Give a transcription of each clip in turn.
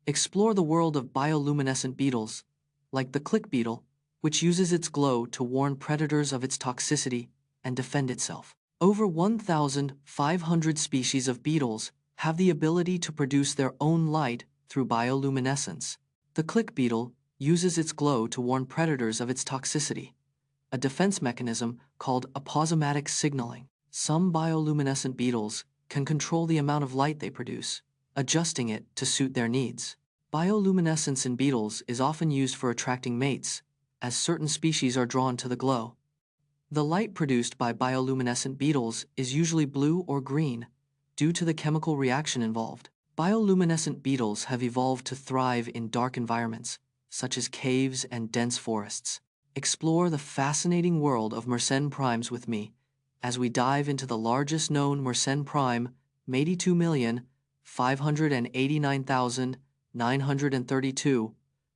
Explore the world of bioluminescent beetles, like the clickbeetle, which uses its glow to warn predators of its toxicity and defend itself. Over 1,500 species of beetles have the ability to produce their own light through bioluminescence. The clickbeetle uses its glow to warn predators of its toxicity, a defense mechanism called aposematic signaling. Some bioluminescent beetles can control the amount of light they produce, adjusting it to suit their needs. Bioluminescence in beetles is often used for attracting mates, as certain species are drawn to the glow. The light produced by bioluminescent beetles is usually blue or green, due to the chemical reaction involved. Bioluminescent beetles have evolved to thrive in dark environments, such as caves and dense forests. Explore the fascinating world of Mersenne primes with me, as we dive into the largest known Mersenne prime, 82,589,932,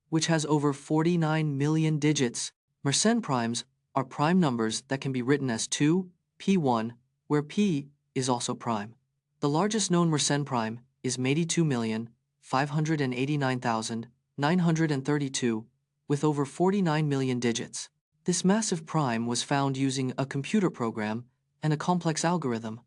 which has over 49 million digits. Mersenne primes are prime numbers that can be written as 2, P1, where P is also prime. The largest known Mersenne prime is 82,589,932, with over 49 million digits. This massive prime was found using a computer program and a complex algorithm.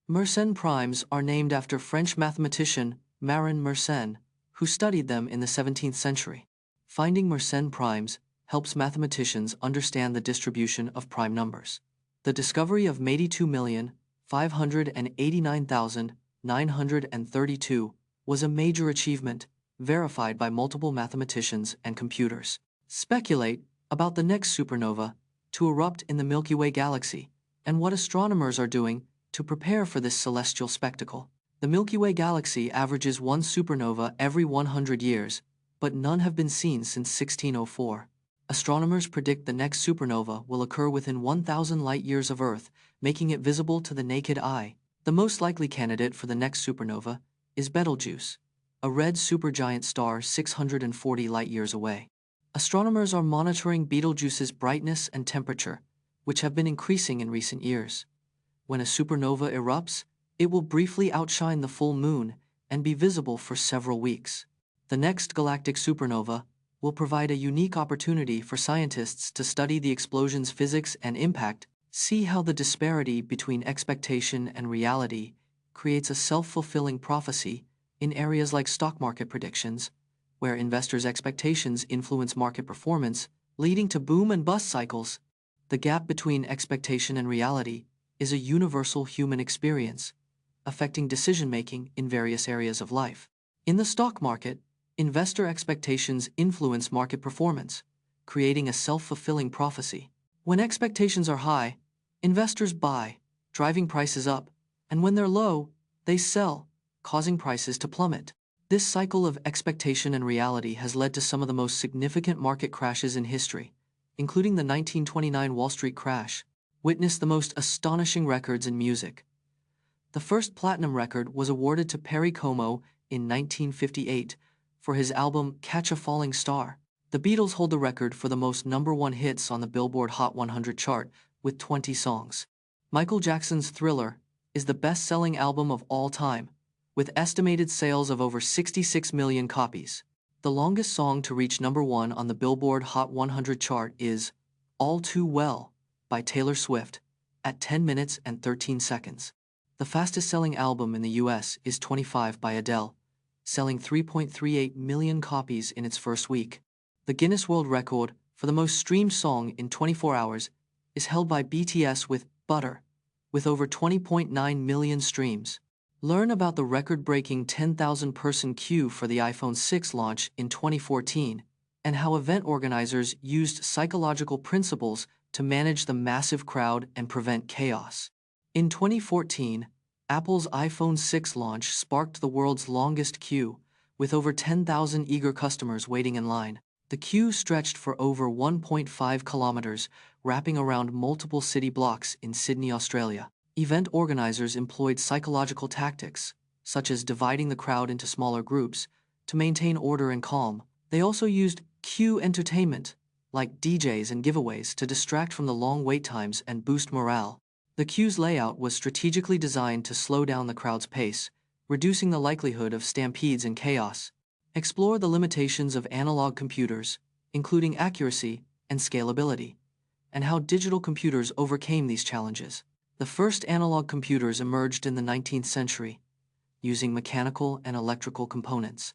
Mersenne primes are named after French mathematician Marin Mersenne, who studied them in the 17th century. Finding Mersenne primes helps mathematicians understand the distribution of prime numbers. The discovery of 82,589,932 was a major achievement, verified by multiple mathematicians and computers. Speculate about the next supernova to erupt in the Milky Way galaxy and what astronomers are doing to prepare for this celestial spectacle. The Milky Way galaxy averages one supernova every 100 years, but none have been seen since 1604. Astronomers predict the next supernova will occur within 1,000 light-years of Earth, making it visible to the naked eye. The most likely candidate for the next supernova is Betelgeuse, a red supergiant star 640 light-years away. Astronomers are monitoring Betelgeuse's brightness and temperature, which have been increasing in recent years. When a supernova erupts, it will briefly outshine the full moon and be visible for several weeks. The next galactic supernova will provide a unique opportunity for scientists to study the explosion's physics and impact. See how the disparity between expectation and reality creates a self-fulfilling prophecy in areas like stock market predictions, where investors' expectations influence market performance, leading to boom and bust cycles. The gap between expectation and reality is a universal human experience, affecting decision-making in various areas of life. In the stock market, investor expectations influence market performance, creating a self-fulfilling prophecy. When expectations are high, investors buy, driving prices up, and when they're low, they sell, causing prices to plummet. This cycle of expectation and reality has led to some of the most significant market crashes in history, including the 1929 Wall Street crash. Witness the most astonishing records in music. The first platinum record was awarded to Perry Como in 1958 for his album Catch a Falling Star. The Beatles hold the record for the most #1 hits on the Billboard Hot 100 chart, with 20 songs. Michael Jackson's Thriller is the best-selling album of all time, with estimated sales of over 66 million copies. The longest song to reach #1 on the Billboard Hot 100 chart is All Too Well by Taylor Swift, at 10 minutes and 13 seconds. The fastest-selling album in the US is 25 by Adele, selling 3.38 million copies in its first week. The Guinness World Record for the most streamed song in 24 hours is held by BTS with Butter, with over 20.9 million streams. Learn about the record-breaking 10,000-person queue for the iPhone 6 launch in 2014 and how event organizers used psychological principles to manage the massive crowd and prevent chaos. In 2014, Apple's iPhone 6 launch sparked the world's longest queue, with over 10,000 eager customers waiting in line. The queue stretched for over 1.5 kilometers, wrapping around multiple city blocks in Sydney, Australia. Event organizers employed psychological tactics, such as dividing the crowd into smaller groups, to maintain order and calm. They also used queue entertainment, like DJs and giveaways, to distract from the long wait times and boost morale. The queue's layout was strategically designed to slow down the crowd's pace, reducing the likelihood of stampedes and chaos. Explore the limitations of analog computers, including accuracy and scalability, and how digital computers overcame these challenges. The first analog computers emerged in the 19th century, using mechanical and electrical components.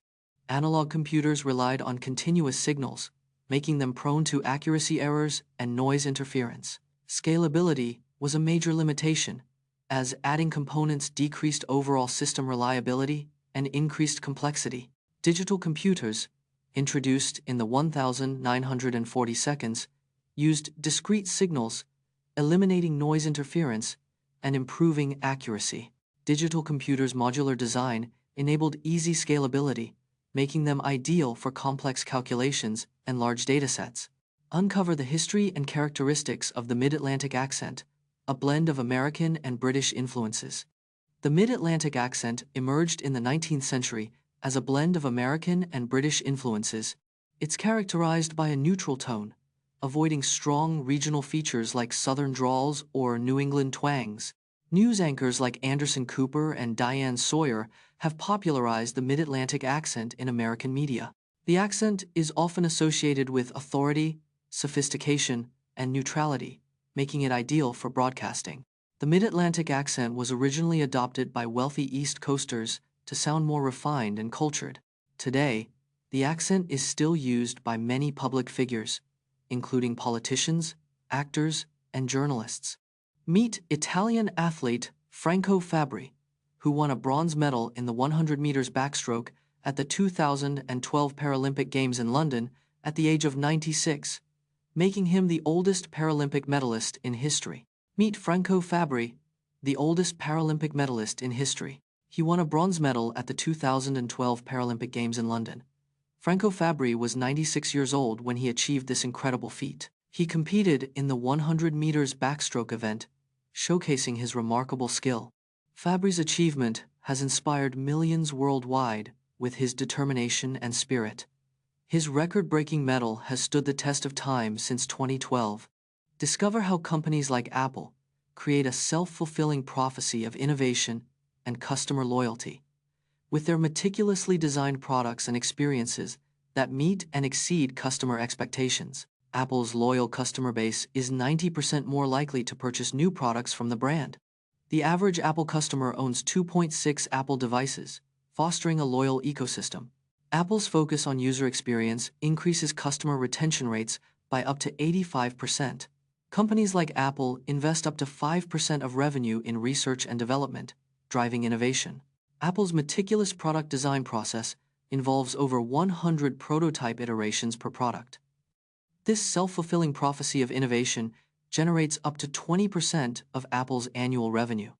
Analog computers relied on continuous signals, making them prone to accuracy errors and noise interference. Scalability was a major limitation, as adding components decreased overall system reliability and increased complexity. Digital computers, introduced in the 1940 seconds, used discrete signals, eliminating noise interference and improving accuracy. Digital computers' modular design enabled easy scalability, making them ideal for complex calculations and large datasets. Uncover the history and characteristics of the Mid-Atlantic accent, a blend of American and British influences. The Mid-Atlantic accent emerged in the 19th century as a blend of American and British influences. It's characterized by a neutral tone, avoiding strong regional features like Southern drawls or New England twangs. News anchors like Anderson Cooper and Diane Sawyer have popularized the Mid-Atlantic accent in American media. The accent is often associated with authority, sophistication, and neutrality, making it ideal for broadcasting. The Mid-Atlantic accent was originally adopted by wealthy East Coasters to sound more refined and cultured. Today, the accent is still used by many public figures, including politicians, actors, and journalists. Meet Italian athlete Franco Fabri, who won a bronze medal in the 100 meters backstroke at the 2012 Paralympic Games in London at the age of 96, making him the oldest Paralympic medalist in history. Meet Franco Fabri, the oldest Paralympic medalist in history. He won a bronze medal at the 2012 Paralympic Games in London. Franco Fabri was 96 years old when he achieved this incredible feat. He competed in the 100 meters backstroke event, showcasing his remarkable skill. Fabri's achievement has inspired millions worldwide with his determination and spirit. His record-breaking medal has stood the test of time since 2012. Discover how companies like Apple create a self-fulfilling prophecy of innovation and customer loyalty. With their meticulously designed products and experiences that meet and exceed customer expectations, Apple's loyal customer base is 90% more likely to purchase new products from the brand. The average Apple customer owns 2.6 Apple devices, fostering a loyal ecosystem. Apple's focus on user experience increases customer retention rates by up to 85%. Companies like Apple invest up to 5% of revenue in research and development, driving innovation. Apple's meticulous product design process involves over 100 prototype iterations per product. This self-fulfilling prophecy of innovation generates up to 20% of Apple's annual revenue.